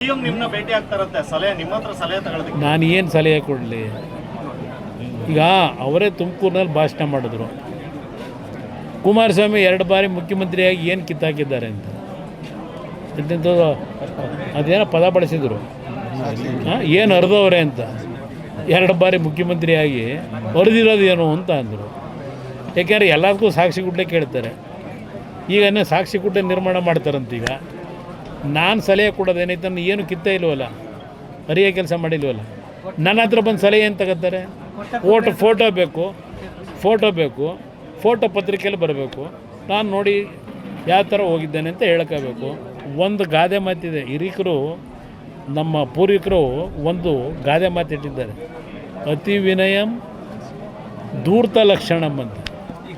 CM ನಿಮ್ಮನ್ನ ಭೇಟಿ ಆಗ್ತಾರಂತೆ, ಸಲಹೆ ನಿಮ್ಮ ಹತ್ರ ಸಲಹೆ ತಗೊಳ್ಳೋದಕ್ಕೆ ನಾನು ಏನು ಸಲಹೆ ಕೊಡಲಿ? ಈಗ ಅವರೇ ತುಮಕೂರಿನಲ್ಲಿ ಭಾಷಣ ಮಾಡಿದ್ರು, ಕುಮಾರಸ್ವಾಮಿ 2 ಬಾರಿ ಮುಖ್ಯಮಂತ್ರಿಯಾಗಿ ಏನು ಕಿತ್ತಾಕಿದ್ದಾರೆ ಅಂತ. ಅದೇನೋ ಪದ ಬಳಸಿದರು, ಏನು ಹರಿದವ್ರೆ ಅಂತ. 2 ಬಾರಿ ಮುಖ್ಯಮಂತ್ರಿಯಾಗಿ ಹರಿದಿರೋದು ಏನು ಅಂತ ಅಂದರು. ಯಾಕೆಂದರೆ ಎಲ್ಲದಕ್ಕೂ ಸಾಕ್ಷಿ ಗುಡ್ಡೆ ಕೇಳ್ತಾರೆ. ಈಗ ಸಾಕ್ಷಿ ಗುಡ್ಡೆ ನಿರ್ಮಾಣ ಮಾಡ್ತಾರಂತೀಗ. ನಾನು ಸಲಹೆ ಕೊಡೋದೇನೈತೆ, ನಾನು ಏನು ಕಿತ್ತ ಇಲ್ವಲ್ಲ, ಹರಿಯೋ ಕೆಲಸ ಮಾಡಿಲ್ವಲ್ಲ. ನನ್ನ ಹತ್ರ ಬಂದು ಸಲಹೆ ಏನು ತಗೋತಾರೆ? ಫೋಟೋ ಬೇಕು, ಫೋಟೋ ಪತ್ರಿಕೆಯಲ್ಲಿ ಬರಬೇಕು, ನಾನು ನೋಡಿ ಯಾವ ಥರ ಹೋಗಿದ್ದೇನೆ ಅಂತ ಹೇಳ್ಕೋಬೇಕು. ಒಂದು ಗಾದೆ ಮಾತಿದೆ, ಹಿರಿಕರು ನಮ್ಮ ಪೂರ್ವಿಕರು ಒಂದು ಗಾದೆ ಮಾತಿಟ್ಟಿದ್ದಾರೆ, ಅತಿ ವಿನಯಂ ಧೂರ್ತ ಲಕ್ಷಣಂ ಅಂತ.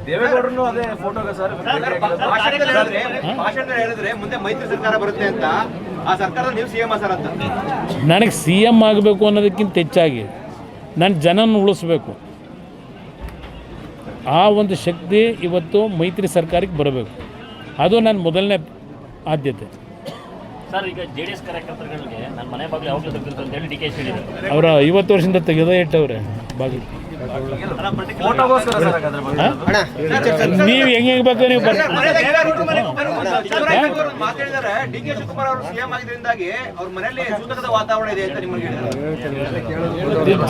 ದೇವೇಗೌಡರು ಅದೇ ಫೋಟೋಗೆ ಸರ್ ಹೇಳಿದ್ರೆ ಮುಂದೆ ಮೈತ್ರಿ ಸರ್ಕಾರ ಬರುತ್ತೆ ಅಂತ, ಆ ಸರ್ಕಾರ ನೀವು ಸಿಎಂ ಸರ್ ಅಂತ. ನನಗೆ ಸಿ ಎಂ ಆಗಬೇಕು ಅನ್ನೋದಕ್ಕಿಂತ ಹೆಚ್ಚಾಗಿ ನನ್ನ ಜನನ ಉಳಿಸ್ಬೇಕು. ಆ ಒಂದು ಶಕ್ತಿ ಇವತ್ತು ಮೈತ್ರಿ ಸರ್ಕಾರಕ್ಕೆ ಬರಬೇಕು. ಅದು ನನ್ನ ಮೊದಲನೇ ಆದ್ಯತೆ. ಸರ್, ಈಗ JDS ಕಾರ್ಯಕರ್ತರುಗಳಿಗೆ ನನ್ನ ಮನೆ ಬಾಗಿಲು ಯಾವಾಗಲೂ ತೆಗೆದಿತ್ತು ಅಂತ ಹೇಳಿ DK ಹೇಳಿದ್ರು. ಅವರ 50 ವರ್ಷದಿಂದ ತೆಗೆದೇ ಇಟ್ಟವ್ರೆ ಬಾಗಿಲು. ನೀವು ಹೆಂಗೆ ಬೇಕು ನೀವು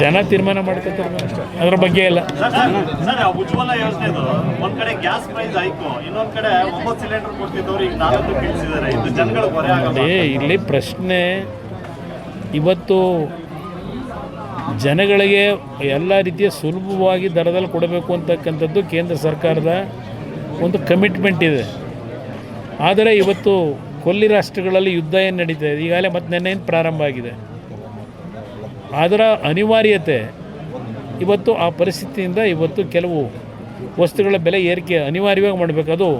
ಜನ ತೀರ್ಮಾನ ಮಾಡ್ಕೊತಾರೆ, ಅದ್ರ ಬಗ್ಗೆ ಇಲ್ಲ. ಉಜ್ವಲ ಯೋಜನೆದು ಒಂದ್ ಕಡೆ ಗ್ಯಾಸ್ ಪ್ರೈಸ್ ಆಯ್ತು, ಇನ್ನೊಂದ್ ಕಡೆ 9 ಸಿಲಿಂಡರ್ ಕೊಡ್ತಿದ್ದವ್ರು ಈಗ 4 ಇಳಿಸಿದ್ದಾರೆ. ಇದು ಜನಗಳು ಹೊರೆ ಆಗಲ್ಲ. ಇಲ್ಲಿ ಪ್ರಶ್ನೆ ಇವತ್ತು ಜನಗಳಿಗೆ ಎಲ್ಲ ರೀತಿಯ ಸುಲಭವಾಗಿ ದರದಲ್ಲಿ ಕೊಡಬೇಕು ಅಂತಕ್ಕಂಥದ್ದು ಕೇಂದ್ರ ಸರ್ಕಾರದ ಒಂದು ಕಮಿಟ್ಮೆಂಟ್ ಇದೆ. ಆದರೆ ಇವತ್ತು ಕೊಲ್ಲಿ ರಾಷ್ಟ್ರಗಳಲ್ಲಿ ಯುದ್ಧ ಏನು ನಡೀತಾ ಇದೆ, ಈಗಾಗಲೇ ಮತ್ತೆ ನೆನ್ನೆಯಿಂದ ಪ್ರಾರಂಭ ಆಗಿದೆ. ಅದರ ಅನಿವಾರ್ಯತೆ ಇವತ್ತು ಆ ಪರಿಸ್ಥಿತಿಯಿಂದ ಇವತ್ತು ಕೆಲವು ವಸ್ತುಗಳ ಬೆಲೆ ಏರಿಕೆ ಅನಿವಾರ್ಯವಾಗಿ ಮಾಡಬೇಕು. ಅದು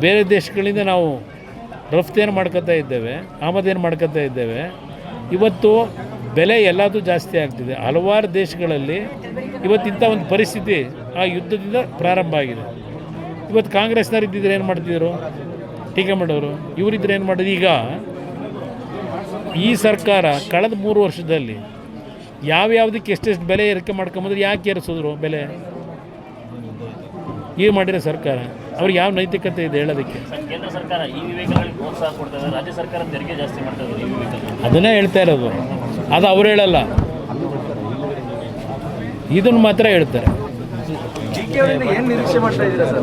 ಬೇರೆ ದೇಶಗಳಿಂದ ನಾವು ರಫ್ತೇನು ಮಾಡ್ಕೊತಾ ಇದ್ದೇವೆ, ಆಮದೇನು ಮಾಡ್ಕೊತಾ ಇದ್ದೇವೆ. ಇವತ್ತು ಬೆಲೆ ಎಲ್ಲದೂ ಜಾಸ್ತಿ ಆಗ್ತಿದೆ. ಹಲವಾರು ದೇಶಗಳಲ್ಲಿ ಇವತ್ತಿಂಥ ಒಂದು ಪರಿಸ್ಥಿತಿ ಆ ಯುದ್ಧದಿಂದ ಪ್ರಾರಂಭ ಆಗಿದೆ. ಇವತ್ತು ಕಾಂಗ್ರೆಸ್ನವ್ರು ಇದ್ದಿದ್ರೆ ಏನು ಮಾಡ್ತಿದ್ರು? ಟೀಕೆ ಮಾಡೋರು. ಇವರಿದ್ರೆ ಏನು ಮಾಡೋದು? ಈಗ ಈ ಸರ್ಕಾರ ಕಳೆದ 3 ವರ್ಷದಲ್ಲಿ ಯಾವ್ಯಾವುದಕ್ಕೆ ಎಷ್ಟೆಷ್ಟು ಬೆಲೆ ಏರಿಕೆ ಮಾಡ್ಕೊಂಬಂದ್ರೆ ಯಾಕೆ ಏರಿಸಿದ್ರು ಬೆಲೆ? ಏನು ಮಾಡಿರೋ ಸರ್ಕಾರ? ಅವ್ರಿಗೆ ಯಾವ ನೈತಿಕತೆ ಇದೆ ಹೇಳೋದಕ್ಕೆ? ಕೇಂದ್ರ ಸರ್ಕಾರ ಈ ವೆಹಿಕಲ್ಗಳಿಗೆ ಪ್ರೋತ್ಸಾಹ ಕೊಡ್ತದೆ, ರಾಜ್ಯ ಸರ್ಕಾರ ತೆರಿಗೆ ಜಾಸ್ತಿ ಮಾಡ್ತದೆ. ಅದನ್ನೇ ಹೇಳ್ತಾ ಇರೋದು. ಅದು ಅವ್ರು ಹೇಳಲ್ಲ, ಇದನ್ನು ಮಾತ್ರ ಹೇಳ್ತಾರೆ. ಏನು ನಿರೀಕ್ಷೆ ಮಾಡ್ತಾ ಇದ್ದೀರಾ ಸರ್?